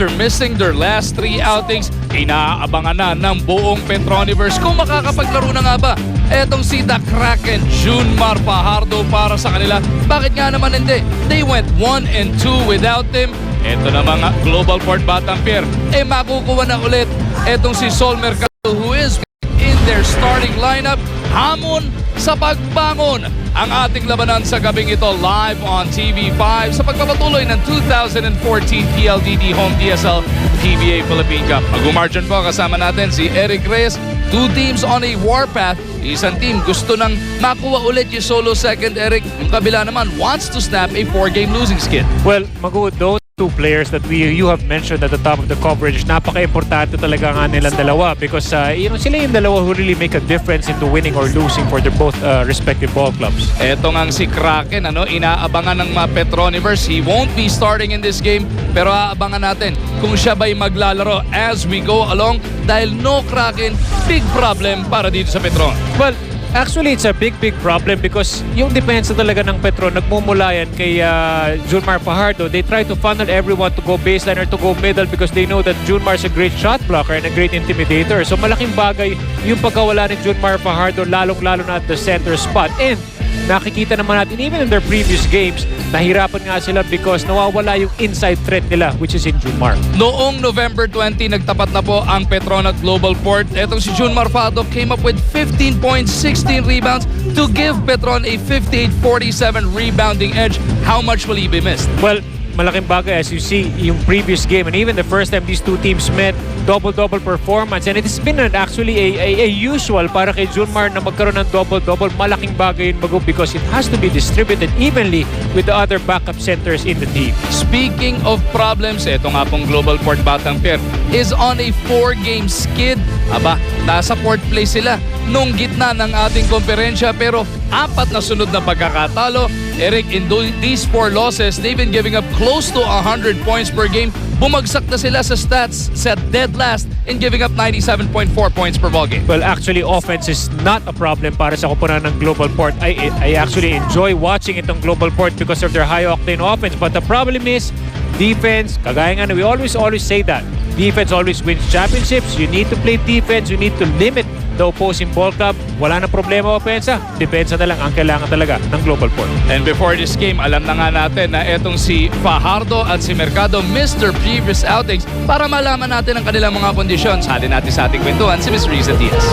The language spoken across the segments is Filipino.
after missing their last 3 outings, inaabangan na ng buong Petroniverse kung makakapaglaro na nga ba etong si The Kraken, Junmar Fajardo para sa kanila. Bakit nga naman hindi? They went 1-2 without him. Ito na mga Global Port Batang Pier, makukuha na ulit etong si Sol Mercado who is in their starting lineup. Hamon sa pagbangon ang ating labanan sa gabing ito live on TV5 sa pagpapatuloy ng 2014 PLDT Home DSL PBA Philippine Cup. Mag-umargin po kasama natin si Eric Reyes. 2 teams on a warpath. Isang team gusto nang makuha ulit yung solo second, Eric. Yung kabila naman wants to snap a 4-game losing skid. Well, those 2 players that you have mentioned at the top of the coverage, napaka-importante talaga nga nilang dalawa because sila yung dalawa who really make a difference into winning or losing for their both respective ball clubs. Eto ngang si Kraken, inaabangan ng mga Petroniverse. He won't be starting in this game, pero aabangan natin kung siya ba'y maglalaro as we go along dahil no Kraken, big problem para dito sa Petron. Well, actually, it's a big problem because yung depensa talaga ng Petron nagmumula yan kay Junmar Fajardo. They try to funnel everyone to go baseline or to go middle because they know that Junmar's a great shot blocker and a great intimidator. So malaking bagay yung pagkawala ni Junmar Fajardo lalong-lalo na at the center spot. And nakikita naman natin even in their previous games, nahirapan nga sila because nawawala yung inside threat nila which is in Junmar. Noong November 20, nagtapat na po ang Petron at Global Port. Etong si Junmar Fajardo came up with 15 points, 16 rebounds to give Petron a 58-47 rebounding edge. How much will he be missed? Well, malaking bagay as you see yung previous game and even the first time these 2 teams met, double-double performance and it has been actually a usual para kay Junmar na magkaroon ng double-double. Malaking bagay yun because it has to be distributed evenly with the other backup centers in the team. Speaking of problems, eto nga pong Global Port Batang Pier is on a 4-game skid. Aba, nasa 4th place sila nung gitna ng ating komperensya pero 4 na sunod na pagkakatalo. Eric, in these 4 losses, they've been giving up close to 100 points per game. Bumagsak na sila sa stats, set dead last in giving up 97.4 points per ball game. Well, actually, offense is not a problem para sa koponan ng Global Port. I actually enjoy watching itong Global Port because of their high-octane offense. But the problem is defense. Kagaya nga, we always say that. Defense always wins championships. You need to play defense. You need to limit the opposing ball club. Wala na problema opensa. Depensa na lang ang kailangan talaga ng Global Port. And before this game, alam na nga natin na etong si Fajardo at si Mercado missed their previous outings. Para malaman natin ang kanilang mga kondisyon, salin natin sa ating kwentuhan si Ms. Riza Diaz.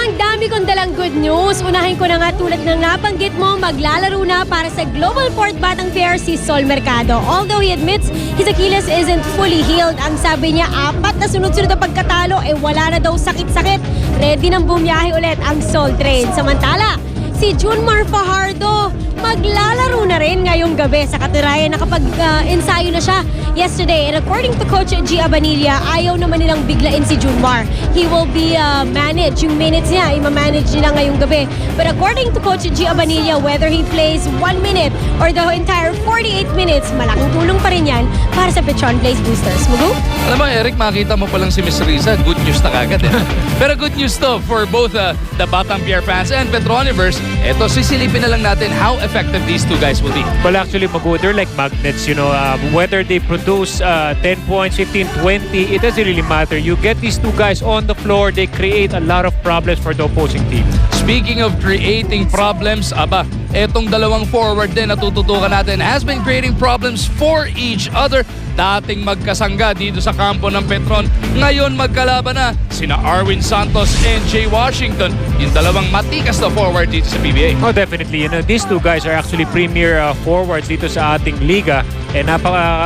Ang dami kong dalang good news. Unahin ko na nga tulad ng nabanggit mo, maglalaro na para sa Global Port Batang Pier si Sol Mercado. Although he admits his Achilles isn't fully healed, ang sabi niya 4 na sunod-sunod na pagkatalo, wala na daw sakit-sakit. Ready nang bumiyahe ulit ang Sol Train. Samantala, si Junmar Fajardo maglalaro na rin ngayong gabi sa katunayan nakapag-ensayo na siya yesterday. And according to Coach G. Abanilla, ayaw naman nilang biglain si Junmar. He will be managed. Yung minutes niya, ima-manage nila ngayong gabi. But according to Coach G. Abanilla, whether he plays 1 minute or the entire 48 minutes, malaking tulong pa rin yan para sa Petron Blaze Boosters. Mugu? Alam mo, Eric, makita mo palang si Ms. Riza. Good news na kagad. Pero good news to for both the Batang Pier fans and Petroniverse. Ito, sisilipin na lang natin how effective these 2 guys will be. Well, actually, Magu, they're like magnets, whether they produce 10 points, 15, 20, it doesn't really matter. You get these 2 guys on the floor, they create a lot of problems for the opposing team. Speaking of creating problems, etong dalawang forward din na tututukan natin has been creating problems for each other. Dating magkasangga dito sa kampo ng Petron. Ngayon magkalaban na sina Arwin Santos and Jay Washington, yung dalawang matikas na forward dito sa PBA. Oh, definitely. These 2 guys are actually premier forwards dito sa ating liga. And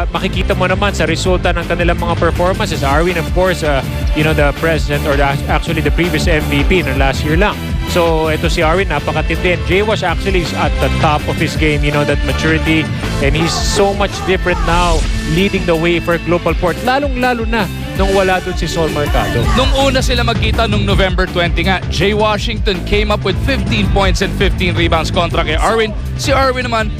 makikita mo naman sa resulta ng kanilang mga performances. Arwin, of course, the president or actually the previous MVP ng last year lang. So, ito si Arwin, napakatindi. And Jay was actually at the top of his game, that maturity. And he's so much different now, leading the way for Global Port. Lalong-lalo na nung wala dun si Sol Mercado. Nung una sila magkita nung November 20 nga, Jay Washington came up with 15 points and 15 rebounds kontra kay Arwin. Si Arwin naman,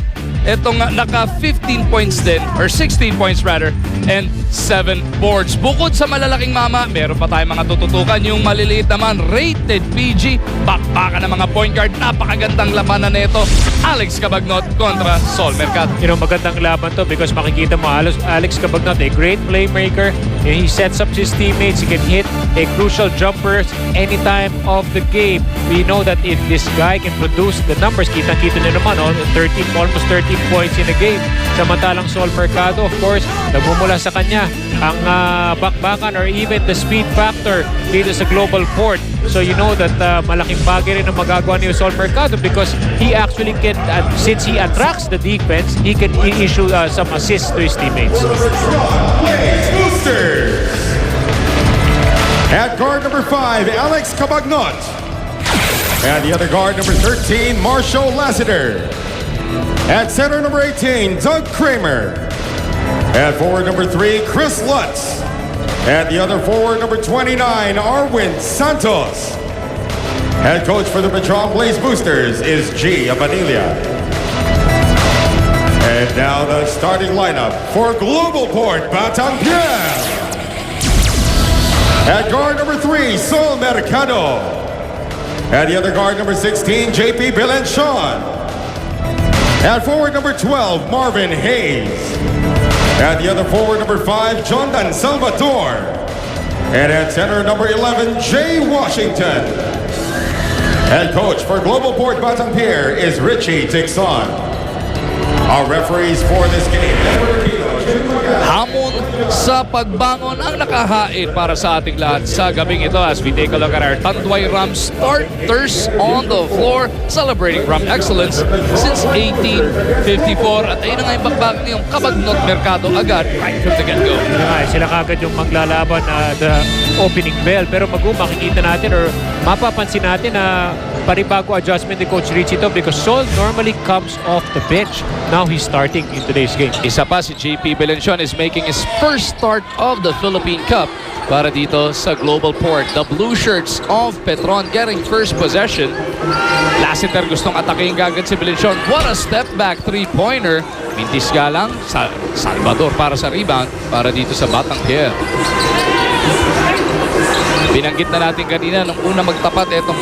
etong naka 15 points din, or 16 points rather, and 7 boards. Bukod sa malalaking mama, meron pa tayong mga tututukan. Yung maliliit naman, rated PG. Bakbakan ng mga point guard. Napakagandang labanan nito. Alex Cabagnot kontra Sol Mercado. You know, magandang laban to because makikita mo Alex Cabagnot, a great playmaker. He sets up his teammates. He can hit a crucial jumpers anytime of the game. We know that if this guy can produce the numbers, kita-kita nyo naman, almost 13 points in a game. Samantalang Sol Mercado, of course, nagmumula sa kanya ang bakbakan or even the speed factor dito sa global port. So you know that malaking bagay rin ang magagawa ni Sol Mercado because he actually can, since he attracts the defense, he can issue some assists to his teammates. Boosters. At guard number 5, Alex Cabagnot. And the other guard, number 13, Marshall Lassiter. At center, number 18, Doug Kramer. At forward, number 3, Chris Lutz. And the other forward, number 29, Arwin Santos. Head coach for the Petron Blaze Boosters is G. Abanilia. And now the starting lineup for Global Port Batang Pier. At guard number 3, Sol Mercado. At the other guard, number 16, JP Bilenchon. At forward, number 12, Marvin Hayes. At the other forward, number 5, Jondan Salvatore. And at center, number 11, Jay Washington. Head coach for Global Port Batang Pier is Richie Tixon. Our referees for this game, Hamon sa pagbangon ang nakahain para sa ating lahat sa gabing ito as we take a look at our Tanduay Ram starters on the floor celebrating Ram excellence since 1854. At ayun na nga yung bakbakan niyong Cabagnot Mercado agad right from the get-go. Sila kagad yung maglalaban the opening bell. Pero makikita natin or mapapansin natin na panibago adjustment ni Coach Richie to because Sol normally comes off the bench. Now he's starting in today's game. Isa pa si JP Bilenchon is making his first start of the Philippine Cup para dito sa Global Port. The blue shirts of Petron getting first possession. Lassiter gustong atakin gagad si Bilenchon. What a step back three-pointer. Mintis galang sa Salvador para sa rebound para dito sa Batang Pier. Binanggit na natin kanina nung una magtapat itong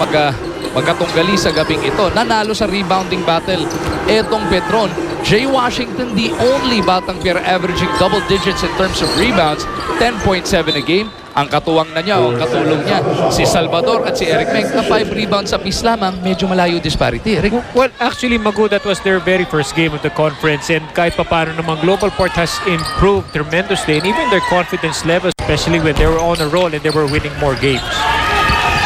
magkatunggali sa gabing ito. Nanalo sa rebounding battle etong Petron. Jay Washington, the only Batang Pier averaging double digits in terms of rebounds, 10.7 a game. Ang katuwang na niya, ang katulong niya, si Salvador at si Eric Meng na 5 rebounds apiece lamang. Medyo malayo disparity. Eric? Well, actually, Magu, that was their very first game of the conference and kahit paano naman, Global Port has improved tremendously and even their confidence level, especially when they were on a roll and they were winning more games.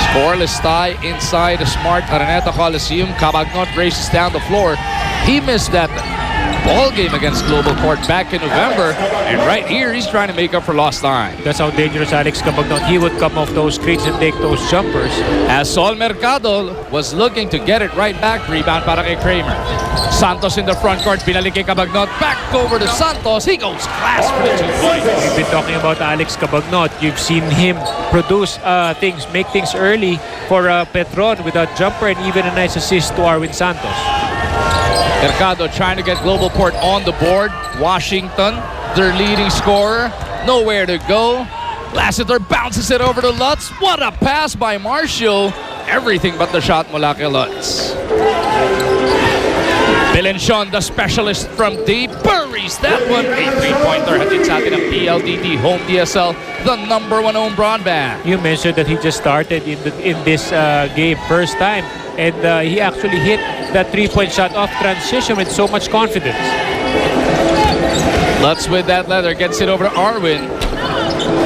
Scoreless tie inside the Smart Araneta Coliseum. Cabagnot races down the floor. He missed that ball game against Global Port back in November, and right here he's trying to make up for lost time. That's how dangerous Alex Cabagnot. He would come off those screens and take those jumpers. As Sol Mercado was looking to get it right back, rebound para kay Kramer. Santos in the front court, pinalik kay Cabagnot, back over to Santos. He goes class for the 2 points. We've been talking about Alex Cabagnot. You've seen him produce things, make things early for Petron with a jumper and even a nice assist to Arwin Santos. Mercado trying to get Global Port on the board. Washington, their leading scorer, nowhere to go. Lassiter bounces it over to Lutz. What a pass by Marshall. Everything but the shot mula kay Lutz. Bilenchon, the specialist from deep, buries that one. A three-pointer hatid sa atin ng PLDT Home DSL, the #1 home broadband. You mentioned that he just started in this game first time. And he actually hit that three-point shot off transition with so much confidence. Lutz with that leather, gets it over to Arwin.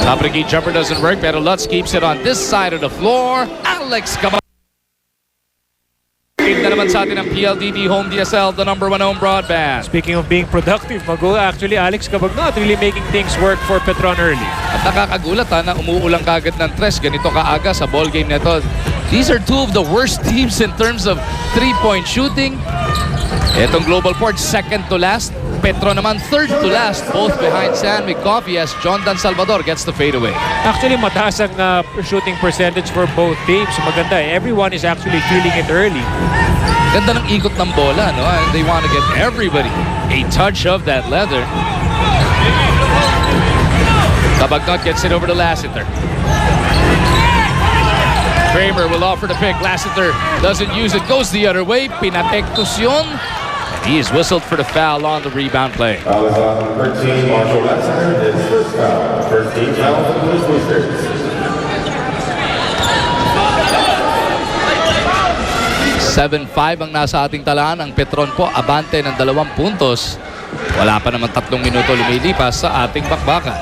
Brgy jumper doesn't work, pero Lutz keeps it on this side of the floor. Alex Cabagnot. Na naman sa atin ang PLDT Home DSL, the #1 home broadband. Speaking of being productive, Mago, actually Alex Cabagnot really making things work for Petron early. At nakakagulat na umuulang kagad ng tres ganito kaaga sa ball game nito. These are two of the worst teams in terms of three-point shooting. Itong Global Port, second to last. Petron naman, third to last. Both behind San McCoffey as Jondan Salvador gets the fadeaway. Actually, mataas ang shooting percentage for both teams. Maganda eh. Everyone is actually feeling it early. Ganda ng ikot ng bola, no? And they want to get everybody a touch of that leather. Cabagnot gets it over to Lassiter. Kramer will offer the pick. Lassiter doesn't use it. Goes the other way. Pinatektos yun. He is whistled for the foul on the rebound play. Foul is on number 13, Marshall Lassiter. His first foul. First team foul for the Blues Boosters. 7-5 ang nasa ating talaan. Ang Petron po abante ng 2 puntos. Wala pa naman 3 minuto lumilipas sa ating bakbakan.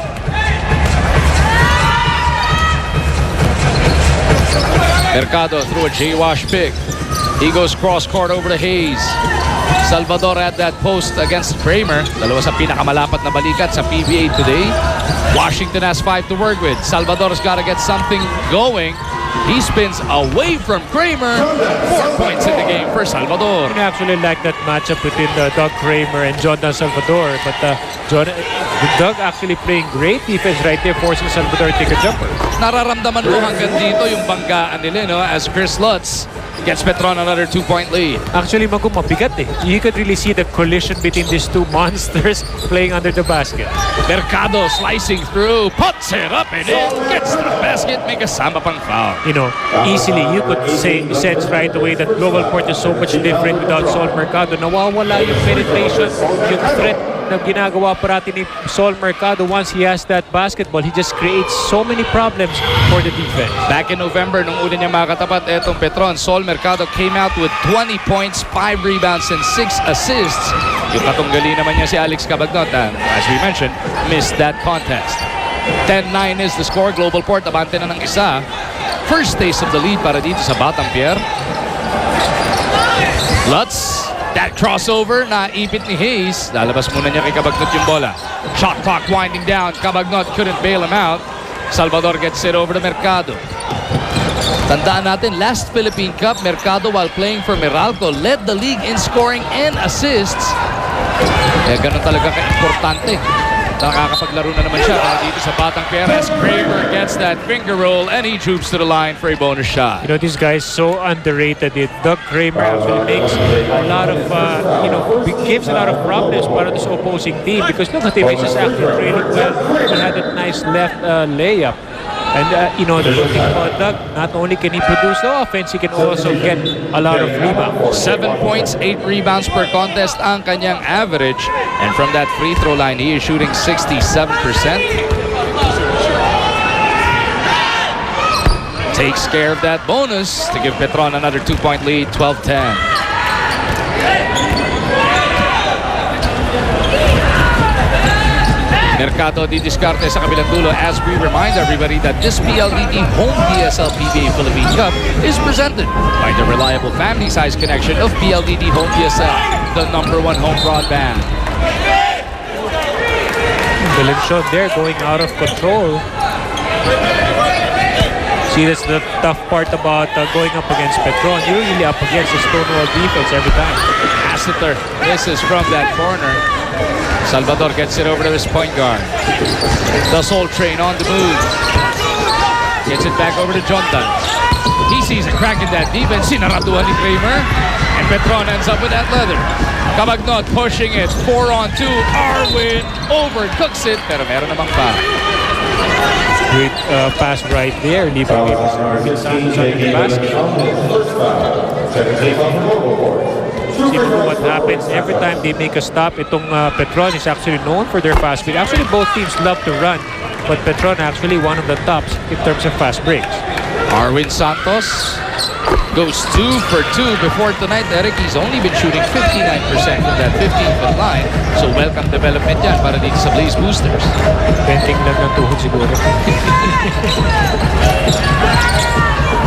Mercado through a J-Wash pick. He goes cross court over to Hayes. Salvador at that post against Kramer. Dalawa sa pinakamalapat na balikat sa PBA today. Washington has 5 to work with. Salvador's got to get something going. He spins away from Kramer. 4 points in the game for Salvador. I actually like that matchup between Doug Kramer and Jordan Salvador. But Doug actually playing great defense right there, forcing Salvador to take a jumper. Nararamdaman mo hanggang dito yung banggaan nila, no? As Chris Lutz gets Petron another 2-point lead. Actually, mabigat eh. You could really see the collision between these two monsters playing under the basket. Mercado slicing through, puts it up and in, gets to the basket, may kasama pang foul. You know, easily you could sense right away that Global Port is so much different without Sol Mercado. Nawawala yung penetration, yung threat na ginagawa parati ni Sol Mercado. Once he has that basketball, he just creates so many problems for the defense. Back in November, nung una niya makatapat etong Petron, Sol Mercado came out with 20 points, 5 rebounds, and 6 assists. Yung katunggali naman niya si Alex Cabagnot, as we mentioned, missed that contest. 10-9 is the score. Global Port abante na ng isa. First taste of the lead para dito sa Batang Pier. Lutz, that crossover na ipit ni Hayes. Lalabas muna niya kay Cabagnot yung bola. Shot clock winding down. Cabagnot couldn't bail him out. Salvador gets it over to Mercado. Tandaan natin, last Philippine Cup, Mercado while playing for Meralco led the league in scoring and assists. Kaya ganun talaga ka-importante. Nakakapaglaro na naman siya para dito sa Batang Pier as Kramer gets that finger roll and he droops to the line for a bonus shot. You know, this guy is so underrated. Doug Kramer actually makes a lot of, gives a lot of problems para this opposing team because look at him, he's just actually training well. He had that nice left layup. And, the good thing about Doug, not only can he produce the offense, he can also get a lot of rebounds. 7 points, 8 rebounds per contest ang kanyang average. And from that free throw line, he is shooting 67%. Takes care of that bonus to give Petron another 2-point lead, 12-10. Mercado di diskarte sa kabilang dulo as we remind everybody that this PLDT Home PSL PBA Philippine Cup is presented by the reliable family-size connection of PLDT Home PSL, the #1 home broadband. Valenzuela there going out of control. See, that's the tough part about going up against Petron. You're really up against the Stonewall defense every time. Lassiter misses from that corner. Salvador gets it over to his point guard. The Soul Train on the move. Gets it back over to Jonathan. He sees a crack in that defense. Sinaraduhan ni Kramer. And Petron ends up with that leather. Cabagnot pushing it. 4-on-2. Arwin overcooks it. Pero meron namang foul. Great pass right there. Leaving Arwin Santos on the basket. See what happens every time they make a stop. Itong Petron is actually known for their fast break. Actually, both teams love to run, but Petron actually one of the tops in terms of fast breaks. Arwin Santos goes 2 for 2 before tonight. Eric, he's only been shooting 59% from that 15-foot line. So welcome development yan para dito sa Blaze Boosters. Benting lang ng tuhod siguro.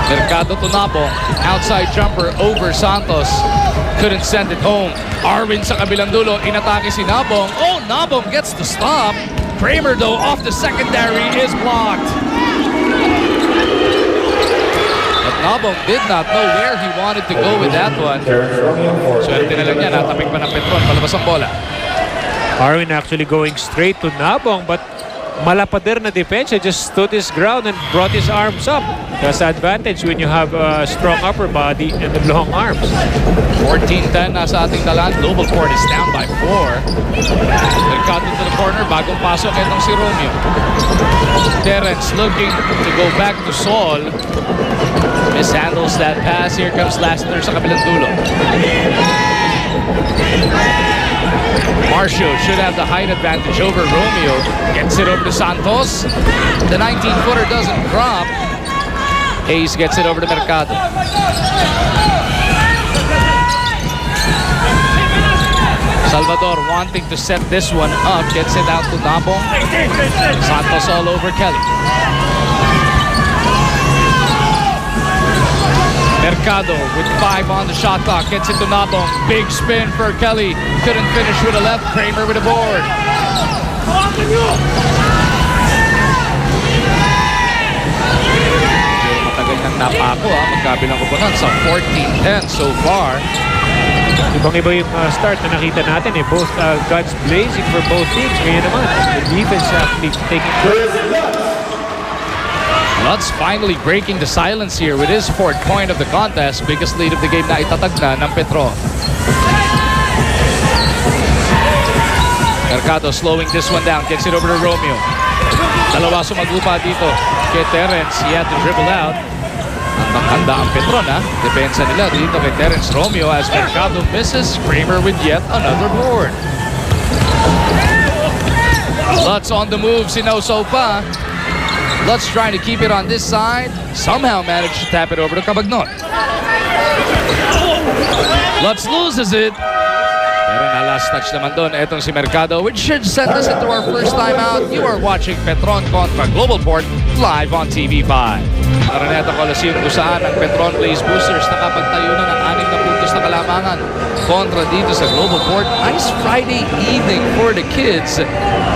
Mercado to Nabong. Outside jumper over Santos. Couldn't send it home. Arwin sa kabilang dulo. Inatake si Nabong. Oh, Nabong gets the stop. Kramer though off the secondary is blocked. But Nabong did not know where he wanted to go with that one. Swerte na lang niya. Natapik pa ng Petron. Palabas ang bola. Arwin actually going straight to Nabong, but malapader na defense. He just stood his ground and brought his arms up. That's the advantage when you have a strong upper body and the long arms. 14-10 na sa ating talaan. Global Port is down by 4. Mercado to the corner. Bagong pasok itong si Romeo. Terence looking to go back to Sol. Mishandles that pass. Here comes Lassiter sa kabilang dulo. Marcio should have the height advantage over Romeo. Gets it over to Santos. The 19-footer doesn't drop. Hayes gets it over to Mercado. Salvador wanting to set this one up. Gets it out to Nabong. Santos all over Kelly. Mercado with 5 on the shot clock. Gets it to Nabong. Big spin for Kelly. Couldn't finish with a left. Kramer with a board. Matagal ng napako magkabilang kupunan sa 14-10 so far. Ibang-iba yung start na nakita natin eh. Both guns blazing for both teams. Ngayon naman, the defense actually taking Lutz finally breaking the silence here with his 4th point of the contest. Biggest lead of the game na itatag na ng Petron. Mercado slowing this one down. Gets it over to Romeo. Dalawa sumagupa dito kay Terence. He had to dribble out. Handa ang Petron depensa nila dito kay Terence Romeo as Mercado misses. Kramer with yet another board. Lutz on the move. Sinoso pa. Lutz trying to keep it on this side. Somehow managed to tap it over to Cabagnon. Lutz loses it. Pero na last touch naman doon. Etong si Mercado, which should send us into our first time out. You are watching Petron kontra Global Port live on TV5. Araneta Coliseum kung saan ang Petron Blaze Boosters nakapagtayo na ng 6 na puntos na kalamangan kontra dito sa Global Port. Nice Friday evening for the kids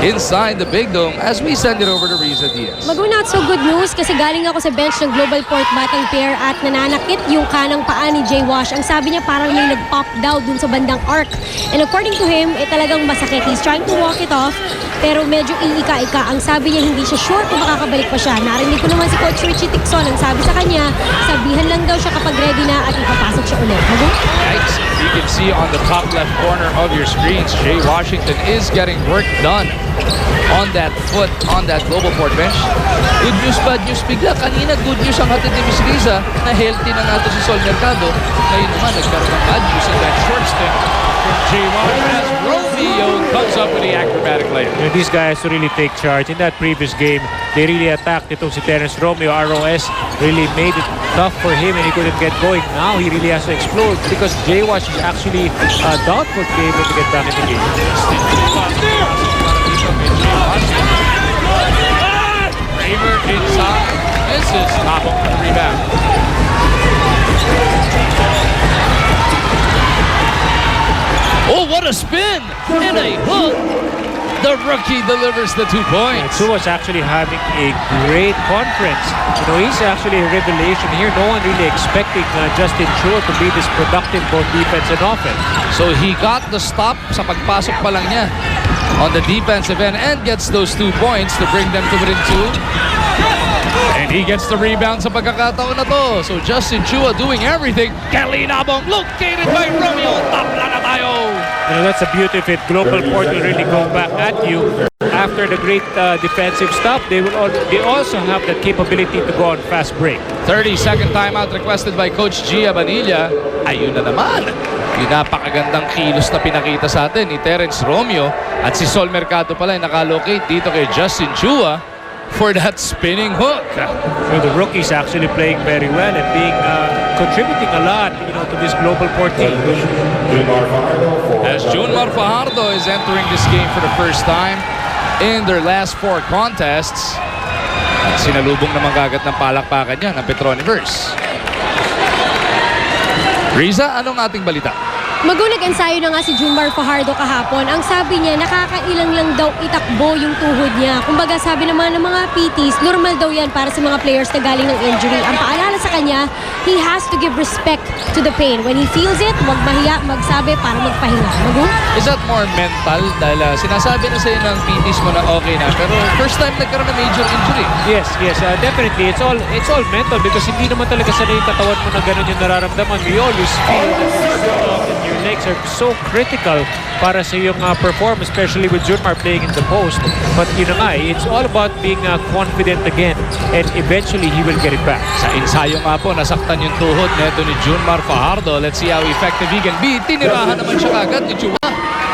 inside the Big Dome as we send it over to Riza Diaz. Not so good news kasi galing ako sa bench ng Global Port Batang Pier at nananakit yung kanang paa ni Jay Wash. Ang sabi niya parang may nag-pop down dun sa bandang arc. And according to him, talagang masakit. He's trying to walk it off pero medyo iika-ika. Ang sabi niya hindi siya sure kung makakabalik pa siya. Narinig ko naman si Coach Richie Tixon. Ang sabi sa kanya, sabihan lang daw siya kapag ready na at ipapasok siya ulit. Yikes. You can see on the top left corner of your screens, Jay Washington is getting work done on that foot, on that Global Port bench. Good news, bad news. Bigla kanina, good news ang hatid ni Miss Riza na healthy na nga ito si Sol Mercado. Ngayon naman, nagkaroon ng bad news in that short stint from Jay Washington as Romeo comes up with the acrobatic layup. You know, these guys really take charge. In that previous game, they really attacked itong si Terence Romeo. ROS really made it tough for him and he couldn't get going. Now he really has to explode because Jay Wash is actually doubtful to be able to get back in the game. Kramer inside. This is Nabong for the rebound. Oh, what a spin! And a hook! The rookie delivers the 2 points. Tsu was actually having a great conference. You know, he's actually a revelation here. No one really expecting Justin Chua to be this productive both defense and offense. So he got the stop sa pagpasok pa lang niya on the defensive end and gets those 2 points to bring them to within 2. And he gets the rebound sa pagkakataon na to. So Justin Chua doing everything. Kelly Nabong located by Romeo. Tapla na tayo. You know, that's the beauty of it. Global Port will really go back at you. After the great defensive stuff, they also have the capability to go on fast break. 30-second timeout requested by Coach Gia Banilla. Ayun na naman. Yung napakagandang kilos na pinakita sa atin ni Terence Romeo. At si Sol Mercado pala ay nakalocate dito kay Justin Chua for that spinning hook. So the rookies actually playing very well and being contributing a lot, you know, to this Global Port team. As Junmar Fajardo is entering this game for the first time in their last 4 contests. At sinalubong naman kagat ng palakpakan niya ng Petroniverse. Riza, anong ating balita? Nag-ensayo na nga si Junmar Fajardo kahapon. Ang sabi niya, nakakailang lang daw itakbo yung tuhod niya. Kumbaga sabi naman ng mga PTs, normal daw yan para sa mga players na galing ng injury. Ang paalala sa kanya, he has to give respect to the pain. When he feels it, huwag mahiya, magsabi para magpahinga. Is that more mental? Dahil sinasabi na sa'yo ng PTs mo na okay na. Pero first time nagkaroon ng major injury. Yes, definitely. It's all mental because hindi naman talaga sanay yung katawan mo na ganun yung nararamdaman. We always feel that legs are so critical para sa iyong performance, especially with Junmar playing in the post. But yun na nga, it's all about being confident again, and eventually he will get it back. Sa ensayo nga po, nasaktan yung tuhod neto ni Junmar Fajardo. Let's see how effective he can be. Tinirahan naman siya kagad ni Chua.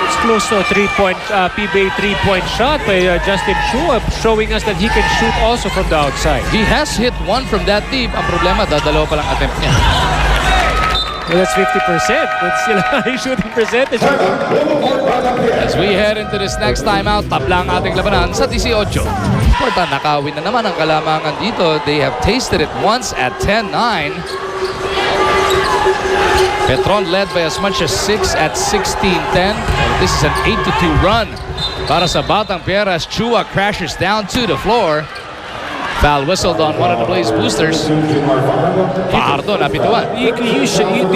It's close to a PBA 3-point shot by Justin Chua, showing us that he can shoot also from the outside. He has hit one from that deep. Ang problema, dadalawa pa lang attempt niya. Well, that's 50%. That's still a high shooting percentage. As we head into this next timeout, tabla ang ating labanan sa 18. Important, nakawin na naman ang kalamangan dito. They have tasted it once at 10-9. Petron led by as much as 6 at 16-10. This is an 8-2 run para sa Batang Pier as Chua crashes down to the floor. Foul whistled on one of the Blaze boosters. Fajardo napituan. Did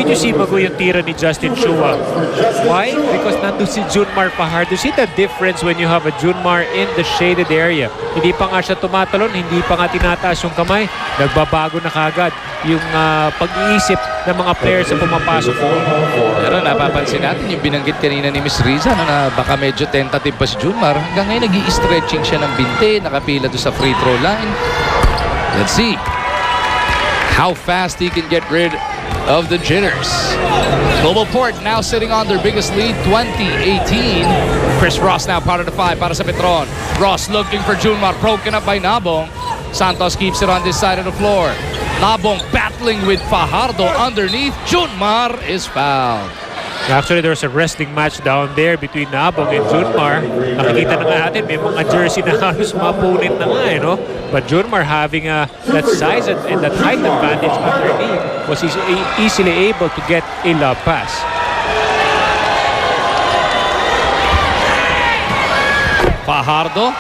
you see Mago yung tira ni Justin Chua? Why? Because nandun si Junmar Fajardo. See the difference when you have a Junmar in the shaded area. Hindi pa nga siya tumatalon, hindi pa nga tinataas yung kamay. Nagbabago na kagad yung pag-iisip ng mga players na pumapasok. Pero napapansin natin yung binanggit kanina ni Miss Riza na baka medyo tentative pa si Junmar. Hanggang ngayon nag-i-stretching siya ng binte, nakapila doon sa free throw line. Let's see how fast he can get rid of the jitters. Global Port now sitting on their biggest lead, 20-18. Chris Ross now part of the 5 para sa Petron. Ross looking for Junmar, broken up by Nabong. Santos keeps it on this side of the floor. Nabong battling with Fajardo underneath. Junmar is fouled. Actually, there's a wrestling match down there between Nabong and Junmar. Nakikita na nga natin, may mga jersey na halos mapunit na nga, no? But Junmar having that size and that height advantage underneath was easily able to get a lob pass. Fajardo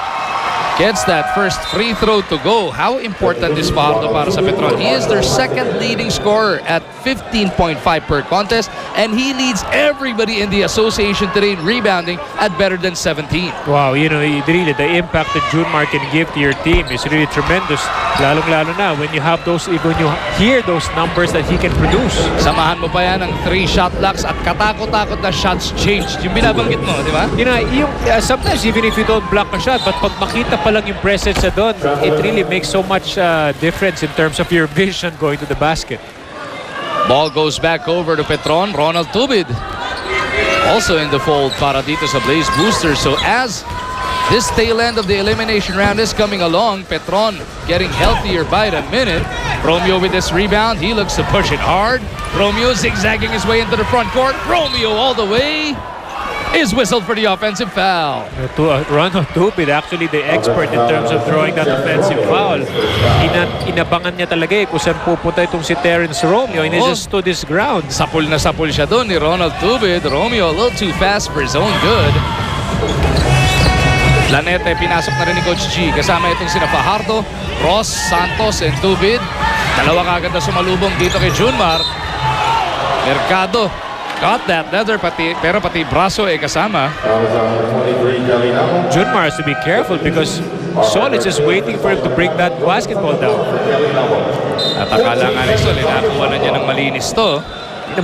gets that first free throw to go. How important is Fajardo para sa Petron? He is their second leading scorer at 15.5 per contest, and he leads everybody in the association today in rebounding at better than 17. Wow, you know, really the impact that Junmar can give to your team is really tremendous. Lalong-lalo na when you have those, when you hear those numbers that he can produce. Samahan mo pa yan ng 3 shot blocks at katakot-takot na shots changed. Yung binabanggit mo, di ba? You know, sometimes even if you don't block a shot, but pag makita pa lang yung presence na doon, it really makes so much difference in terms of your vision going to the basket. Ball goes back over to Petron. Ronald Tubid also in the fold para dito sa Blaze Boosters. So as this tail end of the elimination round is coming along, Petron getting healthier by the minute. Romeo with this rebound. He looks to push it hard. Romeo zigzagging his way into the front court. Romeo all the way is whistled for the offensive foul. Ronald Tubid, actually the expert in terms of throwing that offensive foul. Inabangan niya talaga kung saan pupunta itong si Terrence Romeo, and he just stood his ground. Sapul na sapul siya doon ni Ronald Tubid. Romeo a little too fast for his own good. Lanete, pinasok na rin ni Coach G. Kasama itong sina Fajardo, Ross, Santos, and Tubid. Dalawa kagad na sumalubong dito kay Junmar. Mercado got that leather, pero pati braso kasama. Junmar has to be careful because Sol is just waiting for him to bring that basketball down. At akala nga ni Sol, nakuha na niya ng malinis to.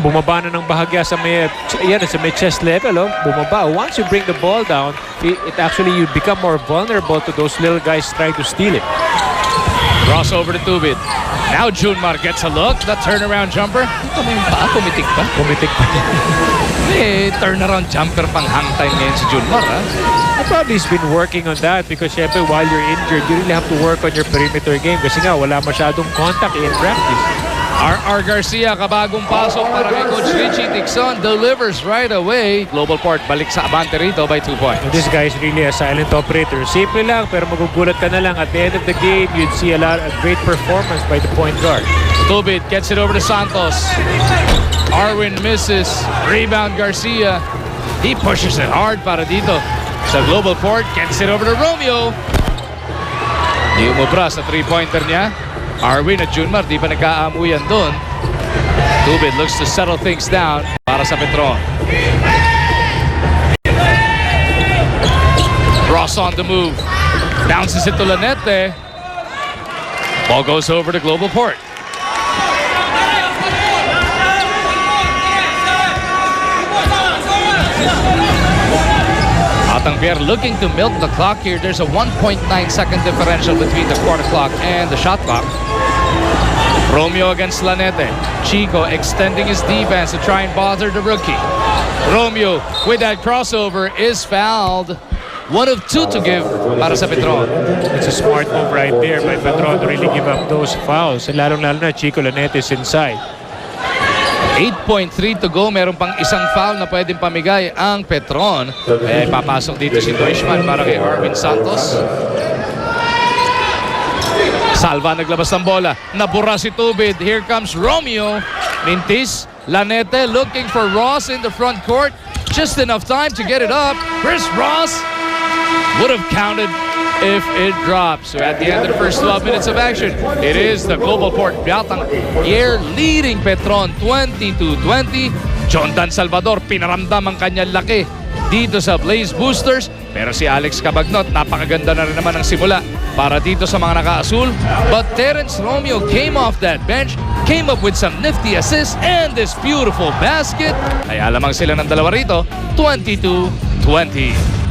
Bumaba na ng bahagya sa may chest level. Bumaba. Once you bring the ball down, it actually you become more vulnerable to those little guys trying to steal it. Cross over to Tubid. Now Junmar gets a look. The turnaround jumper. Ito mo yung paa, pumitik pa. Pumitik pa. Turnaround jumper pang hang time ngayon si Junmar, ha? Probably he's been working on that because syempre while you're injured, you really have to work on your perimeter game kasi nga wala masyadong contact in practice. R.R. Garcia, kabagong pasok para kay Coach Richie Tixon, delivers right away. Global Port balik sa abante rito by 2 points. And this guy is really a silent operator. Simple lang pero magugulat ka na lang. At the end of the game, you'd see a great performance by the point guard. Tubid gets it over to Santos. Arwin misses. Rebound Garcia. He pushes it hard para dito sa Global Port. Gets it over to Romeo. Di umubra sa 3-pointer niya. Arwin at Junmar, di pa nagkaamuyan doon. Tubid looks to settle things down para sa Petron. Ross on the move. Bounces it to Lanete. Ball goes over to Global Port. Batang Pier looking to milk the clock here. There's a 1.9 second differential between the quarter clock and the shot clock. Romeo against Lanete. Chico extending his defense to try and bother the rookie. Romeo with that crossover is fouled. 1 of 2 to give para sa Petron. It's a smart move right there by Petron to really give up those fouls. Lalong-lalo na Chico Lanete is inside. 8.3 to go. Meron pang isang foul na pwedeng pamigay ang Petron. Papasok dito si Deutschman para kay Arvin Santos. Salva naglabas ng bola. Nabura si Tubid. Here comes Romeo. Mintis. Lanete looking for Ross in the front court. Just enough time to get it up. Chris Ross would have counted if it drops. So at the end of the first 12 minutes of action, it is the Global Port Batang Pier leading Petron 22-20. Jondan Salvador pinaramdam ang kanyang laki dito sa Blaze Boosters. Pero si Alex Cabagnot, napakaganda na rin naman ang simula para dito sa mga naka-asul. But Terence Romeo came off that bench, came up with some nifty assists and this beautiful basket. Ay alamang sila ng dalawa rito, 22-20.